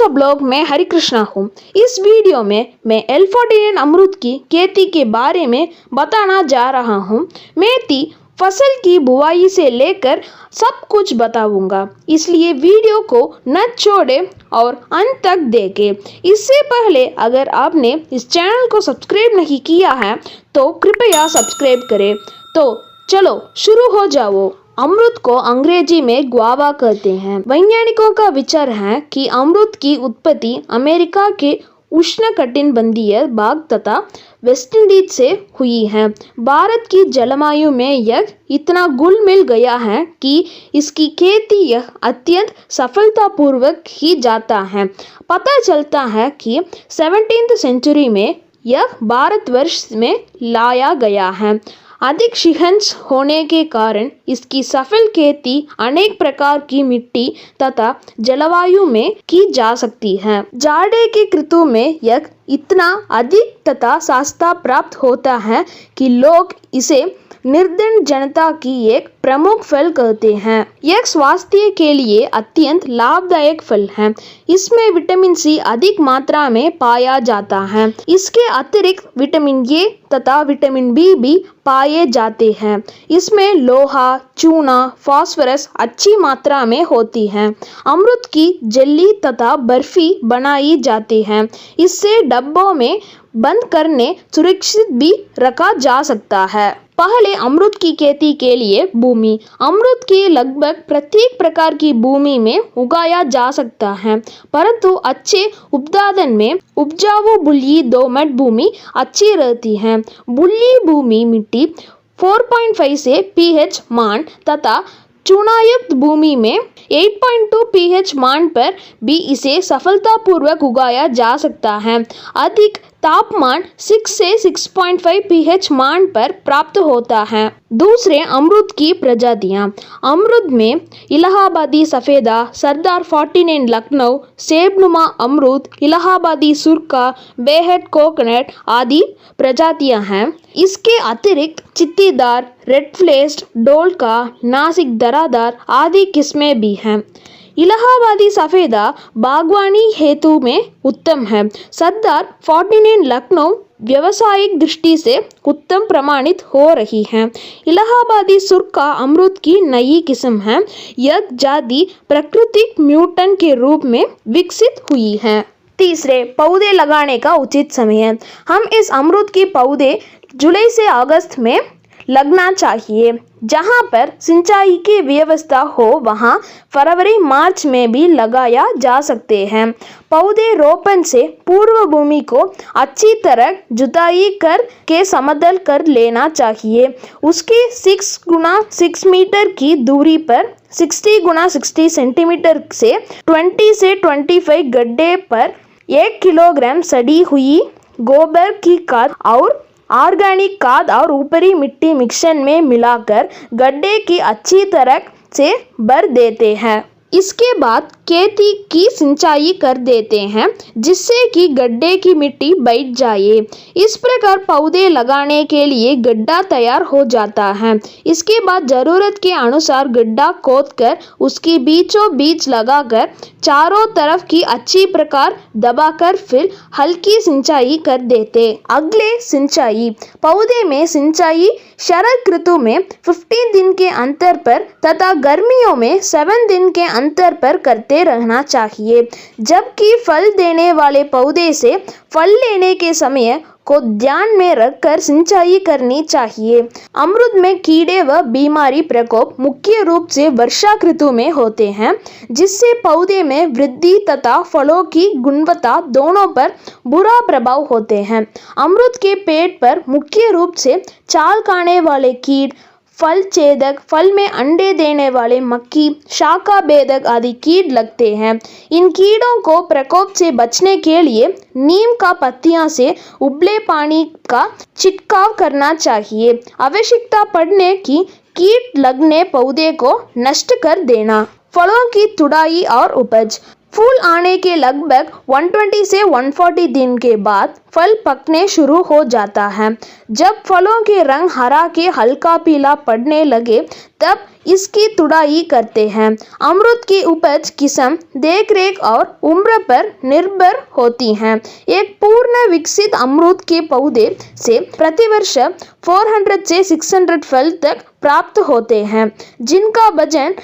सब लोग, मैं हरि कृष्णा हूँ। इस वीडियो में मैं L49 अमरूद की खेती के बारे में बताना जा रहा हूँ। मेथी फसल की बुआई से लेकर सब कुछ बताऊंगा, इसलिए वीडियो को न छोड़े और अंत तक देखें। इससे पहले अगर आपने इस चैनल को सब्सक्राइब नहीं किया है तो कृपया सब्सक्राइब करें। तो चलो शुरू हो जाओ। अमरूद को अंग्रेजी में ग्वावा कहते हैं। वैज्ञानिकों का विचार है कि अमरूद की उत्पत्ति अमेरिका के उष्णकटिबंधीय भाग तथा वेस्ट इंडीज से हुई है। भारत की जलवायु में यह इतना घुल मिल गया है कि इसकी खेती यह अत्यंत सफलतापूर्वक की जाता है। पता चलता है कि 17वीं सेंचुरी में यह भारतवर्ष में लाया गया है। अधिक शिहंस होने के कारण इसकी सफल खेती अनेक प्रकार की मिट्टी तथा जलवायु में की जा सकती है। जाड़े के ऋतु में यह इतना अधिक तथा सस्ता प्राप्त होता है कि लोग इसे निर्धन जनता की एक प्रमुख फल कहते हैं। यह स्वास्थ्य के लिए अत्यंत लाभदायक फल है। इसमें विटामिन सी अधिक मात्रा में पाया जाता है। इसके अतिरिक्त विटामिन ए तथा विटामिन बी भी पाए जाते हैं। इसमें लोहा, चूना, फास्फोरस अच्छी मात्रा में होती है। अमरूद की जेली तथा बर्फी बनाई जाती है। इससे डब्बों में बंद करने सुरक्षित भी रखा जा सकता है। पहले अमरूद की खेती के लिए भूमि। अमरूद की लगभग प्रत्येक प्रकार की भूमि में उगाया जा सकता है, परंतु अच्छे उत्पादन में उपजाऊ बलुई दोमट भूमि अच्छी रहती है। बलुई भूमि मिट्टी 4.5 से pH मान तथा चूनायुक्त भूमि में 8.2 pH मान पर भी इसे सफलतापूर्वक उगाया जा सकता है। अधिक तापमान 6 से 6.5 pH मान पर प्राप्त होता है। दूसरे अमरूद की प्रजातियां। अमरूद में इलाहाबादी सफेदा, सरदार 49 लखनऊ, सेबनुमा अमरूद, इलाहाबादी सुरका, बेहद कोकोनट आदि प्रजातियां हैं। इसके अतिरिक्त चित्तीदार, रेड फ्लेस्ड, डोलका, नासिक दरादार आदि किस्में भी हैं। इलाहाबादी सफेदा बागवानी हेतु में उत्तम है। सरदार 49 लखनऊ व्यावसायिक दृष्टि से उत्तम प्रमाणित हो रही है। इलाहाबादी सुरका अमरूद की नई किस्म है। यह जाति प्राकृतिक म्यूटेंट के रूप में विकसित हुई है। तीसरे, पौधे लगाने का उचित समय। हम इस अमरूद के पौधे जुलाई से अगस्त में लगना चाहिए। जहां पर सिंचाई की व्यवस्था हो वहां फरवरी मार्च में भी लगाया जा सकते हैं। पौधे रोपण से पूर्व भूमि को अच्छी तरह जुताई कर के समतल कर लेना चाहिए। उसके 6 गुना 6 मीटर की दूरी पर 60 गुना 60 सेंटीमीटर से 20 से 25 गड्ढे पर 1 किलोग्राम सड़ी हुई गोबर की खाद और ऑर्गेनिक खाद और ऊपरी मिट्टी मिश्रण में मिलाकर गड्ढे की अच्छी तरह से भर देते हैं। इसके बाद खेती की सिंचाई कर देते हैं, जिससे कि गड्ढे की मिट्टी बैठ जाए। इस प्रकार पौधे लगाने के लिए गड्ढा तैयार हो जाता है। इसके बाद जरूरत के अनुसार गड्ढा खोदकर उसकी बीचों बीच लगाकर चारों तरफ की अच्छी प्रकार दबाकर फिर हल्की सिंचाई कर देते। अगले, सिंचाई। पौधे में सिंचाई शरद ऋतु में 15 दिन के अंतर पर तथा गर्मियों में 7 दिन के अंतर पर करते रहना चाहिए। जबकि फल देने वाले पौधे से फल लेने के समय को ध्यान में रखकर सिंचाई करनी चाहिए। अमरूद में कीड़े व बीमारी प्रकोप मुख्य रूप से वर्षा ऋतु में होते हैं, जिससे पौधे में वृद्धि तथा फलों की गुणवत्ता दोनों पर बुरा प्रभाव होते हैं। अमरूद के पेड़ पर मुख्य रूप से चाल खाने वाले कीट, फल छेदक, फल में अंडे देने वाले मक्खी, शाखा भेदक आदि कीट लगते हैं। इन कीड़ों को प्रकोप से बचने के लिए नीम का पत्तियां से उबले पानी का छिड़काव करना चाहिए। आवश्यकता पड़ने की कीट लगने पौधे को नष्ट कर देना। फलों की तुड़ाई और उपज। फूल आने के लगभग 120 से 140 दिन के बाद फल पकने शुरू हो जाता है। जब फलों के रंग हरा के हल्का पीला पड़ने लगे तब इसकी तुड़ाई करते हैं। अमरूद की उपज किस्म, देखरेख और उम्र पर निर्भर होती है। एक पूर्ण विकसित अमरूद के पौधे से प्रतिवर्ष 400 से 600 फल तक प्राप्त होते हैं, जिनका वजन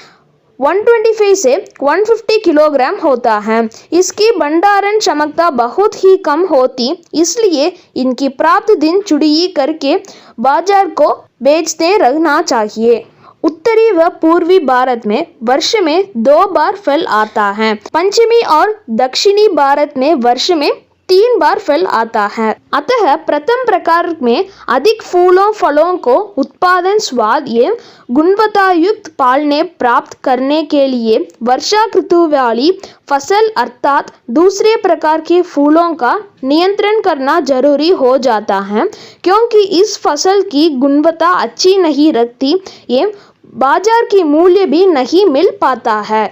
125 से 150 किलोग्राम होता है। इसकी भंडारण क्षमता बहुत ही कम होती, इसलिए इनकी प्राप्त दिन चुड़ई करके बाजार को बेचते रहना चाहिए। उत्तरी व पूर्वी भारत में वर्ष में 2 बार फल आता है। पश्चिमी और दक्षिणी भारत में वर्ष में 3 बार फल आता है। अतः प्रथम प्रकार में अधिक फूलों फलों को उत्पादन, स्वाद एवं गुणवत्ता युक्त पालने प्राप्त करने के लिए वर्षा ऋतु वाली फसल अर्थात दूसरे प्रकार के फूलों का नियंत्रण करना जरूरी हो जाता है, क्योंकि इस फसल की गुणवत्ता अच्छी नहीं रखती एवं बाजार की मूल्य भी नहीं मिल पाता है।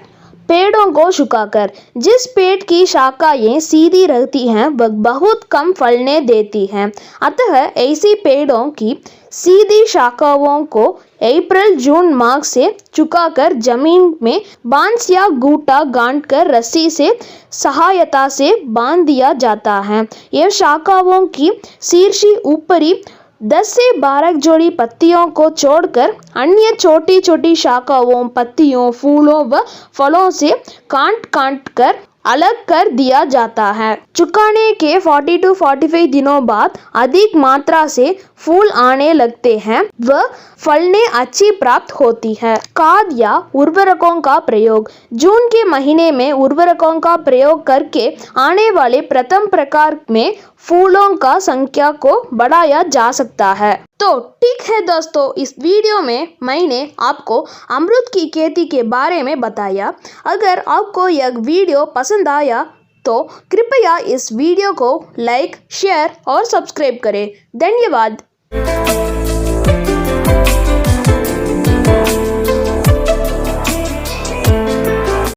पेड़ों को सुखाकर, जिस पेड़ की शाखाएं सीधी रहती हैं वह बहुत कम फलने देती हैं। अतः ऐसी पेड़ों की सीधी शाखाओं को अप्रैल जून माह से सुखाकर जमीन में बांस या गूटा गांठकर रस्सी से सहायता से बांध दिया जाता है। यह शाखाओं की शीर्ष ऊपरी 10 से 12 जोड़ी पत्तियों को छोड़कर अन्य छोटी छोटी शाखाओं, पत्तियों, फूलों व फलों से काट कर अलग कर दिया जाता है। सुखाने के 40 to 45 दिनों बाद अधिक मात्रा से फूल आने लगते हैं व फलने अच्छी प्राप्त होती है। खाद या उर्वरकों का प्रयोग, जून के महीने में उर्वरकों का प्रयोग करके आने वाले प्रथम प्रकार में फूलों का संख्या को बढ़ाया जा सकता है। तो ठीक है दोस्तों, इस वीडियो में मैंने आपको अमरूद की खेती के बारे में बताया। अगर आपको यह वीडियो पसंद आया तो कृपया इस वीडियो को लाइक, शेयर और सब्सक्राइब करें। धन्यवाद।